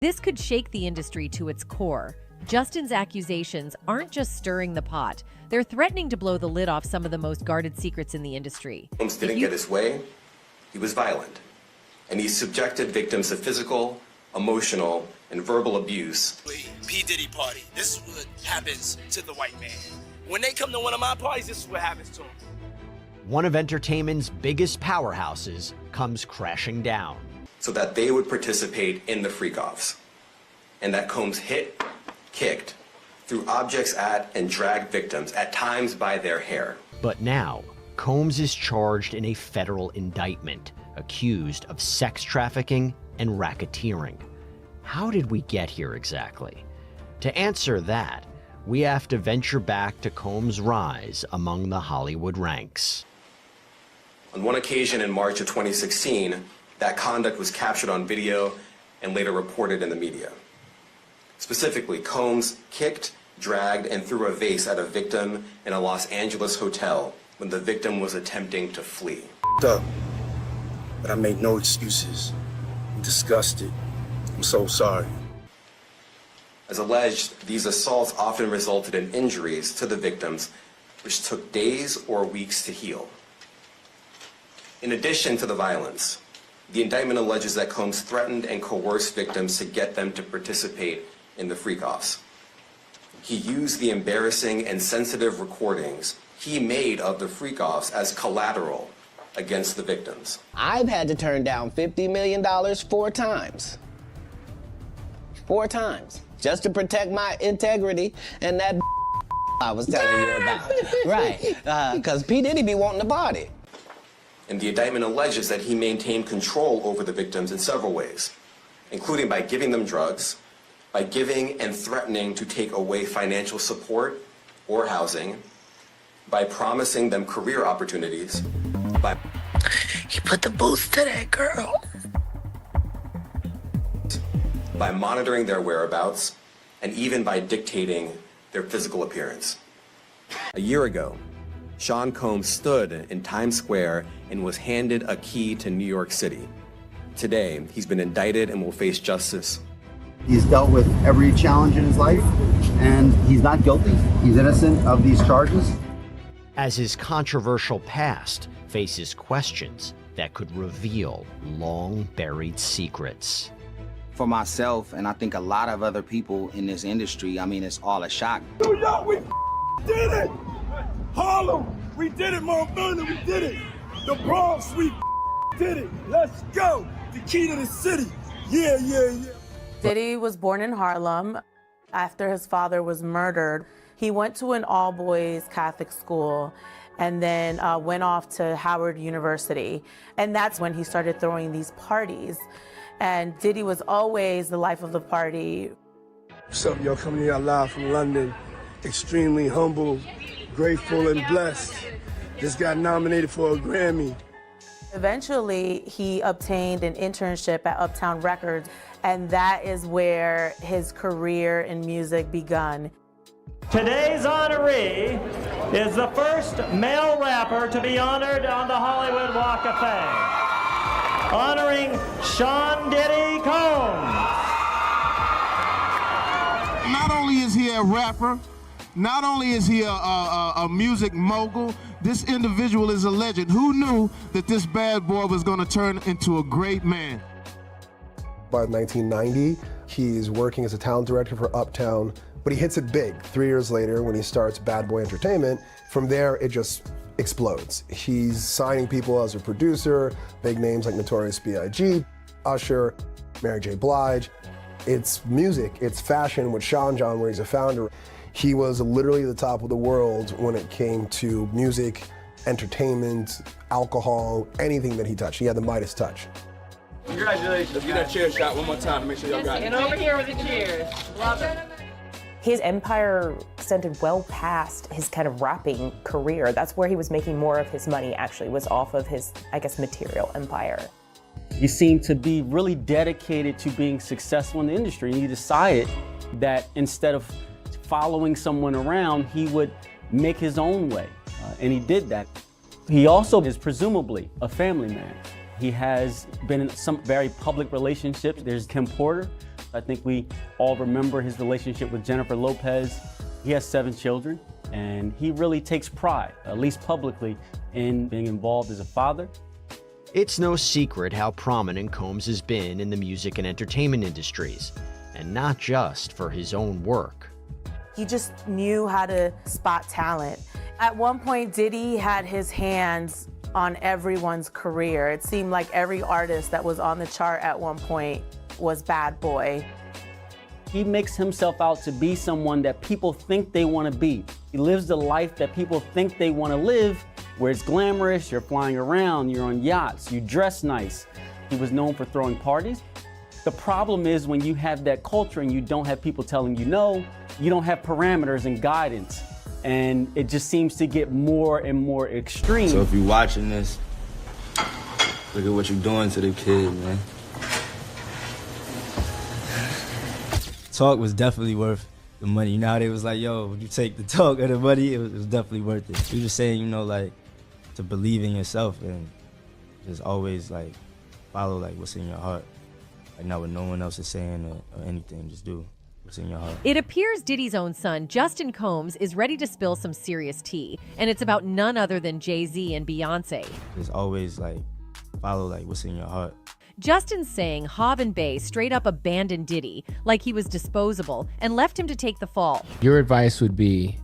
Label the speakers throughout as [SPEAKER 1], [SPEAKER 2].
[SPEAKER 1] This could shake the industry to its core. Justin's accusations aren't just stirring the pot, they're threatening to blow the lid off some of the most guarded secrets in the industry.
[SPEAKER 2] Combs didn't get his way, he was violent. And he subjected victims to physical, emotional, and verbal abuse.
[SPEAKER 3] P. Diddy party. This is what happens to the white man. When they come to one of my parties, this is what happens to them.
[SPEAKER 4] One of entertainment's biggest powerhouses comes crashing down.
[SPEAKER 2] So that they would participate in the freak-offs. And that Combs hit, kicked, threw objects at, and dragged victims, at times by their hair.
[SPEAKER 4] But now, Combs is charged in a federal indictment, accused of sex trafficking and racketeering. How did we get here exactly? To answer that, we have to venture back to Combs' rise among the Hollywood ranks.
[SPEAKER 2] On one occasion in March of 2016, that conduct was captured on video and later reported in the media. Specifically, Combs kicked, dragged, and threw a vase at a victim in a Los Angeles hotel when the victim was attempting to flee.
[SPEAKER 5] Up, but I make no excuses. I'm disgusted. I'm so sorry.
[SPEAKER 2] As alleged, these assaults often resulted in injuries to the victims, which took days or weeks to heal. In addition to the violence, the indictment alleges that Combs threatened and coerced victims to get them to participate in the freak-offs. He used the embarrassing and sensitive recordings he made of the freak-offs as collateral against the victims.
[SPEAKER 6] I've had to turn down $50 million 4 times. 4 times. Just to protect my integrity and that I was telling you about. Right, because P. Diddy be wanting the body.
[SPEAKER 2] And the indictment alleges that he maintained control over the victims in several ways, including by giving them drugs, by giving and threatening to take away financial support or housing, by promising them career opportunities, by...
[SPEAKER 3] He put the boots to that girl.
[SPEAKER 2] By monitoring their whereabouts, and even by dictating their physical appearance. A year ago, Sean Combs stood in Times Square and was handed a key to New York City. Today, he's been indicted and will face justice.
[SPEAKER 7] He's dealt with every challenge in his life, and he's not guilty. He's innocent of these charges.
[SPEAKER 4] As his controversial past faces questions that could reveal long-buried secrets.
[SPEAKER 8] For myself, and I think a lot of other people in this industry, I mean, it's all a shock.
[SPEAKER 3] New York, we did it! Harlem, we did it. Mount Vernon, we did it. The Bronx, we did it. Let's go. The key to the city. Yeah, yeah, yeah.
[SPEAKER 9] Diddy was born in Harlem. After his father was murdered, he went to an all-boys Catholic school and then went off to Howard University. And that's when he started throwing these parties. And Diddy was always the life of the party.
[SPEAKER 5] What's up, y'all? Coming here live from London. Extremely humble, grateful, and blessed. Just got nominated for a Grammy.
[SPEAKER 9] Eventually, he obtained an internship at Uptown Records, and that is where his career in music begun.
[SPEAKER 10] Today's honoree is the first male rapper to be honored on the Hollywood Walk of Fame. Honoring Sean Diddy Combs.
[SPEAKER 11] Not only is he a rapper, not only is he a music mogul, this individual is a legend. Who knew that this bad boy was going to turn into a great man?
[SPEAKER 12] By 1990, he's working as a talent director for Uptown, but he hits it big 3 years later when he starts Bad Boy Entertainment. From there, it just explodes. He's signing people as a producer, big names like Notorious B.I.G., Usher, Mary J. Blige. It's music, it's fashion with Sean John, where he's a founder. He was literally the top of the world when it came to music, entertainment, alcohol, anything that he touched. He had the Midas touch.
[SPEAKER 3] Congratulations. Let's get that chair shot one more time to make sure y'all got it.
[SPEAKER 9] And over here with the cheers. Love it.
[SPEAKER 13] His empire extended well past his kind of rapping career. That's where he was making more of his money, actually, was off of his, I guess, material empire.
[SPEAKER 14] He seemed to be really dedicated to being successful in the industry, and he decided that instead of following someone around, he would make his own way, and he did that. He also is presumably a family man. He has been in some very public relationships. There's Kim Porter, I think we all remember his relationship with Jennifer Lopez. He has 7 children, and he really takes pride, at least publicly, in being involved as a father.
[SPEAKER 4] It's no secret how prominent Combs has been in the music and entertainment industries, and not just for his own work.
[SPEAKER 9] He just knew how to spot talent. At one point, Diddy had his hands on everyone's career. It seemed like every artist that was on the chart at one point was Bad Boy.
[SPEAKER 14] He makes himself out to be someone that people think they want to be. He lives the life that people think they want to live, where it's glamorous, you're flying around, you're on yachts, you dress nice. He was known for throwing parties. The problem is when you have that culture and you don't have people telling you no, you don't have parameters and guidance. And it just seems to get more and more extreme.
[SPEAKER 15] So if you're watching this, look at what you're doing to the kid, man. Talk was definitely worth the money. You know how they was like, yo, when you take the talk or the money, it was definitely worth it. We just saying, you know, like, to believe in yourself and just always, like, follow, like, what's in your heart. Like, not what no one else is saying or anything, just do what's in your heart.
[SPEAKER 1] It appears Diddy's own son, Justin Combs, is ready to spill some serious tea, and it's about none other than Jay-Z and Beyonce.
[SPEAKER 15] Just always, like, follow, like, what's in your heart.
[SPEAKER 1] Justin's saying Hob and Bey straight up abandoned Diddy like he was disposable and left him to take the fall.
[SPEAKER 16] Your advice would be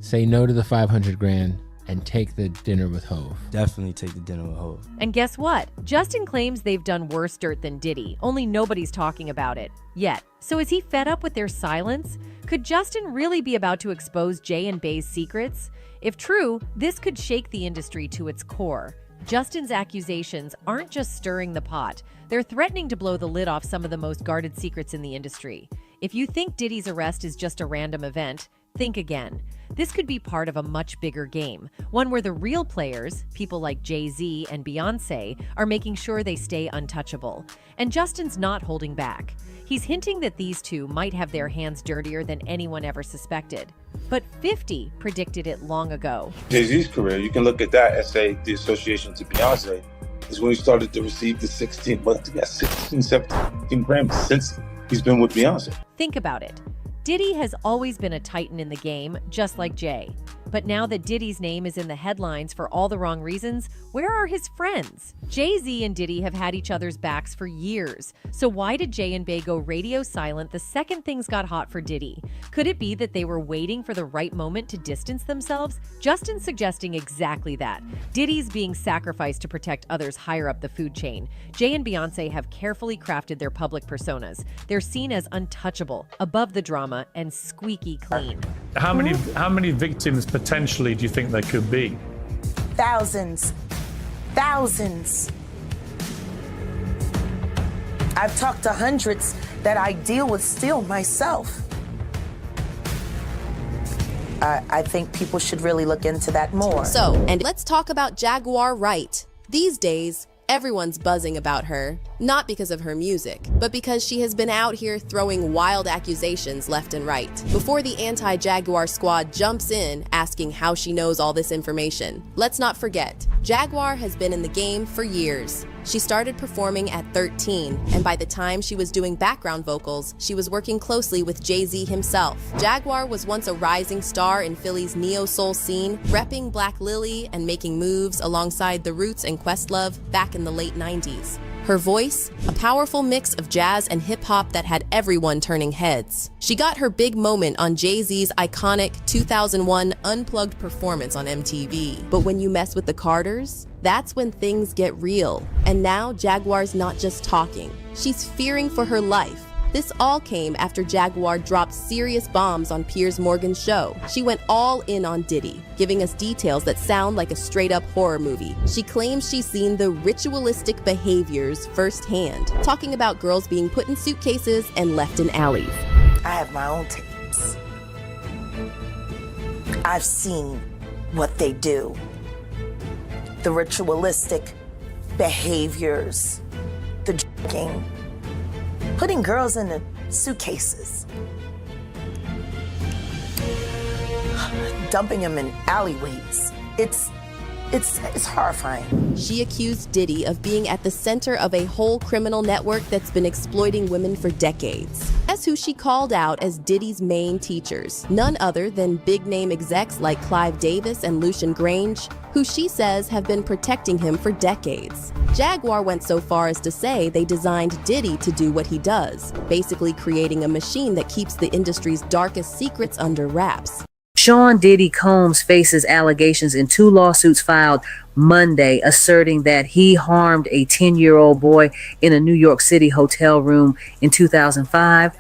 [SPEAKER 16] say no to the 500 grand and take the dinner with Hov.
[SPEAKER 15] Definitely take the dinner with Hov.
[SPEAKER 1] And guess what? Justin claims they've done worse dirt than Diddy, only nobody's talking about it yet. So is he fed up with their silence? Could Justin really be about to expose Jay and Bey's secrets? If true, this could shake the industry to its core. Justin's accusations aren't just stirring the pot, they're threatening to blow the lid off some of the most guarded secrets in the industry. If you think Diddy's arrest is just a random event, think again. This could be part of a much bigger game, one where the real players, people like Jay-Z and Beyonce, are making sure they stay untouchable. And Justin's not holding back. He's hinting that these two might have their hands dirtier than anyone ever suspected. But 50 predicted it long ago.
[SPEAKER 3] Jay-Z's career, you can look at that as, say, the association to Beyonce, is when he started to receive the 16 17 Grammys since he's been with Beyonce.
[SPEAKER 1] Think about it. Diddy has always been a titan in the game, just like Jay. But now that Diddy's name is in the headlines for all the wrong reasons, where are his friends? Jay-Z and Diddy have had each other's backs for years. So why did Jay and Bey go radio silent the second things got hot for Diddy? Could it be that they were waiting for the right moment to distance themselves? Justin's suggesting exactly that. Diddy's being sacrificed to protect others higher up the food chain. Jay and Beyonce have carefully crafted their public personas. They're seen as untouchable, above the drama, and squeaky clean.
[SPEAKER 17] How many victims potentially do you think there could be?
[SPEAKER 18] Thousands. Thousands. I've talked to hundreds that I deal with still myself. I think people should really look into that more.
[SPEAKER 19] So, and let's talk about Jaguar Wright. These days, everyone's buzzing about her, not because of her music, but because she has been out here throwing wild accusations left and right. Before the anti-Jaguar squad jumps in asking how she knows all this information, let's not forget, Jaguar has been in the game for years. She started performing at 13, and by the time she was doing background vocals, she was working closely with Jay-Z himself. Jaguar was once a rising star in Philly's neo-soul scene, repping Black Lily and making moves alongside The Roots and Questlove back in the late 90s. Her voice, a powerful mix of jazz and hip-hop that had everyone turning heads. She got her big moment on Jay-Z's iconic 2001 Unplugged performance on MTV. But when you mess with the Carters, that's when things get real. And now Jaguar's not just talking, she's fearing for her life. This all came after Jaguar dropped serious bombs on Piers Morgan's show. She went all in on Diddy, giving us details that sound like a straight-up horror movie. She claims she's seen the ritualistic behaviors firsthand, talking about girls being put in suitcases and left in alleys.
[SPEAKER 18] I have my own tapes. I've seen what they do. The ritualistic behaviors, the drinking, putting girls in the suitcases, dumping them in alleyways. It's horrifying.
[SPEAKER 19] She accused Diddy of being at the center of a whole criminal network that's been exploiting women for decades. Guess who she called out as Diddy's main teachers? None other than big-name execs like Clive Davis and Lucian Grange, who she says have been protecting him for decades. Jaguar went so far as to say they designed Diddy to do what he does, basically creating a machine that keeps the industry's darkest secrets under wraps.
[SPEAKER 20] Sean Diddy Combs faces allegations in 2 lawsuits filed Monday, asserting that he harmed a 10-year-old boy in a New York City hotel room in 2005.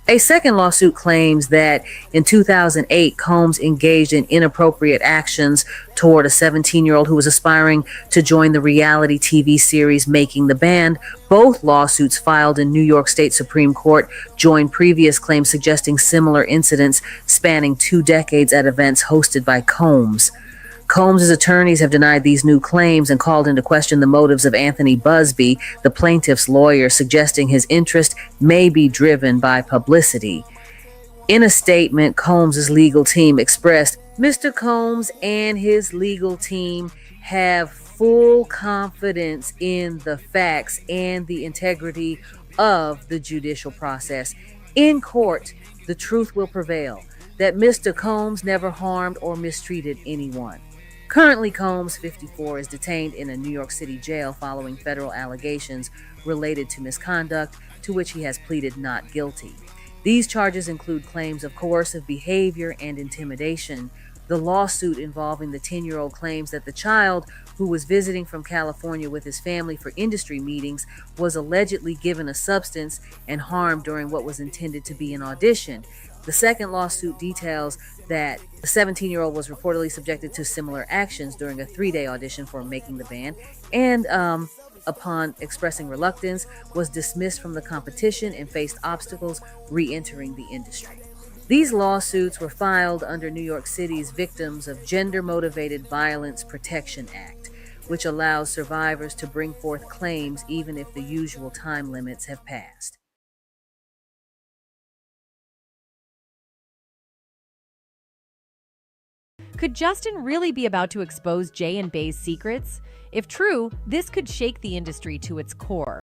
[SPEAKER 20] A second lawsuit claims that in 2008, Combs engaged in inappropriate actions toward a 17-year-old who was aspiring to join the reality TV series Making the Band. Both lawsuits filed in New York State Supreme Court join previous claims suggesting similar incidents spanning 2 decades at events hosted by Combs. Combs' attorneys have denied these new claims and called into question the motives of Anthony Busby, the plaintiff's lawyer, suggesting his interest may be driven by publicity. In a statement, Combs' legal team expressed, Mr. Combs and his legal team have full confidence in the facts and the integrity of the judicial process. In court, the truth will prevail, that Mr. Combs never harmed or mistreated anyone. Currently, Combs, 54, is detained in a New York City jail following federal allegations related to misconduct, to which he has pleaded not guilty. These charges include claims of coercive behavior and intimidation. The lawsuit involving the 10-year-old claims that the child, who was visiting from California with his family for industry meetings, was allegedly given a substance and harmed during what was intended to be an audition. The second lawsuit details that the 17-year-old was reportedly subjected to similar actions during a 3-day audition for Making the Band, and upon expressing reluctance, was dismissed from the competition and faced obstacles re-entering the industry. These lawsuits were filed under New York City's Victims of Gender-Motivated Violence Protection Act, which allows survivors to bring forth claims even if the usual time limits have passed.
[SPEAKER 1] Could Justin really be about to expose Jay and Bay's secrets? If true, this could shake the industry to its core.